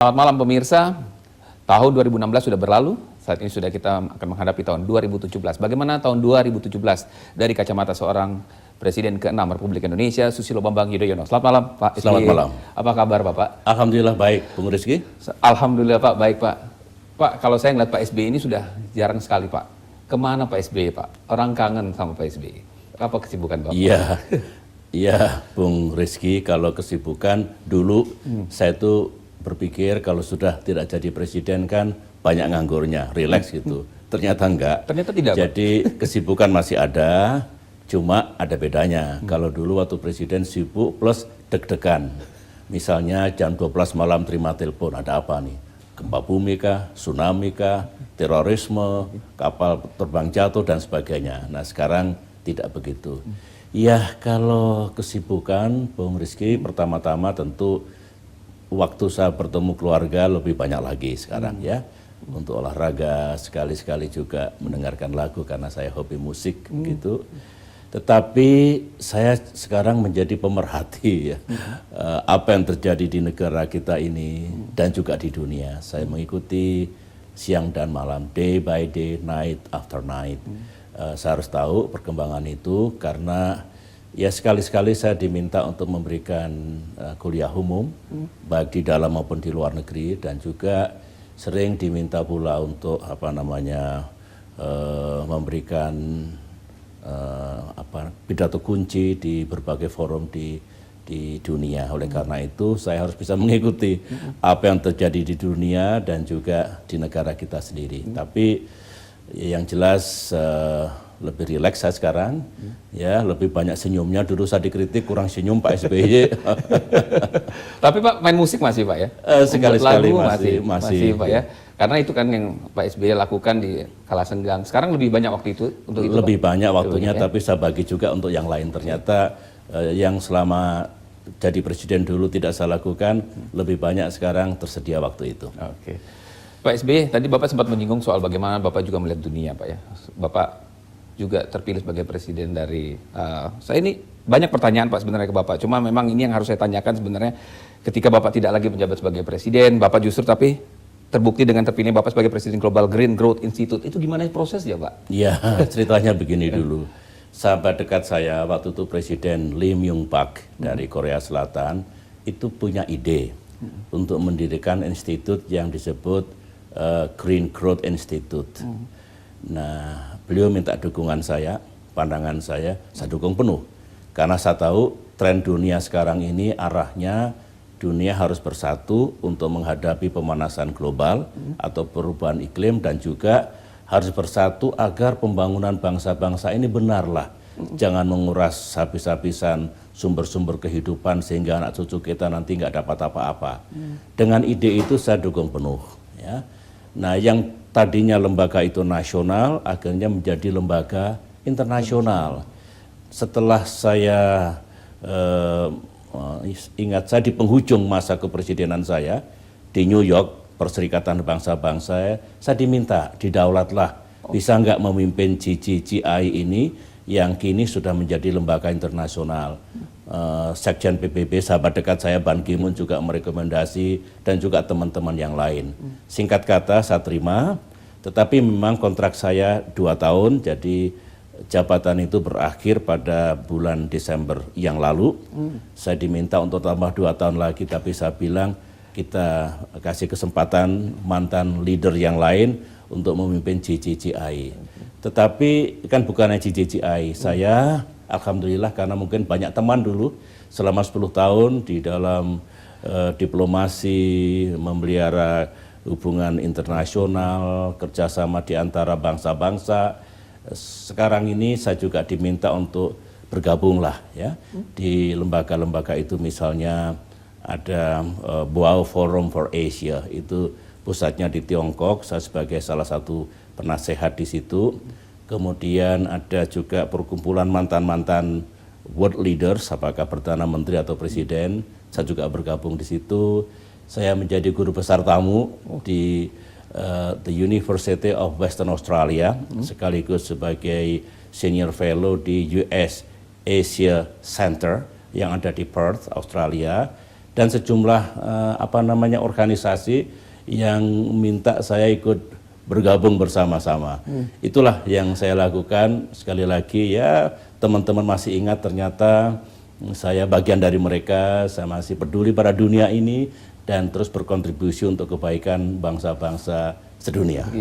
Selamat malam pemirsa, tahun 2016 sudah berlalu, saat ini sudah kita akan menghadapi tahun 2017. Bagaimana tahun 2017 dari kacamata seorang Presiden ke-6 Republik Indonesia, Susilo Bambang Yudhoyono. Selamat malam Pak SBY. Selamat malam. Apa kabar Bapak? Alhamdulillah baik, Bung Rizky. Alhamdulillah Pak, baik Pak. Pak, kalau saya ngeliat Pak SBY ini sudah jarang sekali Pak. Kemana Pak SBY Pak? Orang kangen sama Pak SBY. Apa kesibukan Bapak? Iya, Bung Rizky, kalau kesibukan dulu saya tuh berpikir kalau sudah tidak jadi presiden kan banyak nganggurnya, rileks gitu. Ternyata enggak. Ternyata tidak. Jadi kesibukan masih ada, cuma ada bedanya. Kalau dulu waktu presiden sibuk plus deg-degan. Misalnya jam 12 malam terima telepon, ada apa nih? Gempa bumi kah, tsunami kah, terorisme, kapal terbang jatuh dan sebagainya. Nah sekarang tidak begitu. Ya kalau kesibukan Bung Rizky, pertama-tama tentu waktu saya bertemu keluarga lebih banyak lagi sekarang ya. Untuk olahraga, sekali-sekali juga mendengarkan lagu karena saya hobi musik gitu. Tetapi saya sekarang menjadi pemerhati ya. Apa yang terjadi di negara kita ini dan juga di dunia. Saya mengikuti siang dan malam, day by day, night after night. Saya harus tahu perkembangan itu karena ya sekali-sekali saya diminta untuk memberikan kuliah umum, baik di dalam maupun di luar negeri, dan juga sering diminta pula untuk memberikan pidato kunci di berbagai forum di dunia. Oleh karena itu saya harus bisa mengikuti apa yang terjadi di dunia dan juga di negara kita sendiri. Tapi yang jelas lebih rileks saya sekarang, ya lebih banyak senyumnya. Dulu saya dikritik kurang senyum Pak SBY. Tapi Pak main musik masih Pak ya? Sekali-sekali masih Pak ya. Karena itu kan yang Pak SBY lakukan di kala senggang. Sekarang lebih banyak waktu itu untuk itu. Lebih Pak? banyak waktunya, tapi saya bagi juga untuk yang lain. Ternyata yang selama jadi presiden dulu tidak saya lakukan, lebih banyak sekarang tersedia waktu itu. Oke. Pak SBY, tadi Bapak sempat menyinggung soal bagaimana Bapak juga melihat dunia Pak ya. Bapak juga terpilih sebagai presiden dari, saya ini banyak pertanyaan Pak sebenarnya ke Bapak, cuma memang ini yang harus saya tanyakan sebenarnya ketika Bapak tidak lagi menjabat sebagai presiden, Bapak justru tapi terbukti dengan terpilih Bapak sebagai presiden Global Green Growth Institute, itu gimana prosesnya Pak? Iya, ceritanya begini dulu. Sahabat dekat saya waktu itu Presiden Lee Myung-pak dari Korea Selatan itu punya ide untuk mendirikan institut yang disebut Green Growth Institute. Nah, beliau minta dukungan saya, pandangan saya dukung penuh. Karena saya tahu tren dunia sekarang ini arahnya dunia harus bersatu untuk menghadapi pemanasan global atau perubahan iklim, dan juga harus bersatu agar pembangunan bangsa-bangsa ini benarlah. Jangan menguras habis-habisan sumber-sumber kehidupan sehingga anak cucu kita nanti nggak dapat apa-apa. Dengan ide itu saya dukung penuh. Ya. Nah, yang tadinya lembaga itu nasional akhirnya menjadi lembaga internasional. Setelah saya ingat, saya di penghujung masa kepresidenan saya di New York, Perserikatan Bangsa-Bangsa, saya diminta didaulatlah, bisa nggak memimpin GGGI ini yang kini sudah menjadi lembaga internasional. Sekjen PBB, sahabat dekat saya Ban Ki-moon juga merekomendasi, dan juga teman-teman yang lain. Singkat kata saya terima, tetapi memang kontrak saya 2 tahun, jadi jabatan itu berakhir pada bulan Desember yang lalu. Saya diminta untuk tambah 2 tahun lagi, tapi saya bilang kita kasih kesempatan mantan leader yang lain untuk memimpin GGGI. Tetapi kan bukannya GGGI, saya alhamdulillah karena mungkin banyak teman dulu selama 10 tahun di dalam diplomasi, memelihara hubungan internasional, kerjasama di antara bangsa-bangsa. Sekarang ini saya juga diminta untuk bergabunglah ya di lembaga-lembaga itu, misalnya ada Boao Forum for Asia, itu pusatnya di Tiongkok, saya sebagai salah satu penasehat di situ. Kemudian ada juga perkumpulan mantan-mantan world leaders, apakah Perdana Menteri atau Presiden, saya juga bergabung di situ. Saya menjadi guru besar tamu di the University of Western Australia, sekaligus sebagai senior fellow di US Asia Center yang ada di Perth, Australia. dan sejumlah organisasi yang minta saya ikut bergabung bersama-sama. Itulah yang saya lakukan. Sekali lagi ya, teman-teman masih ingat ternyata saya bagian dari mereka, saya masih peduli pada dunia ini dan terus berkontribusi untuk kebaikan bangsa-bangsa sedunia. Iya.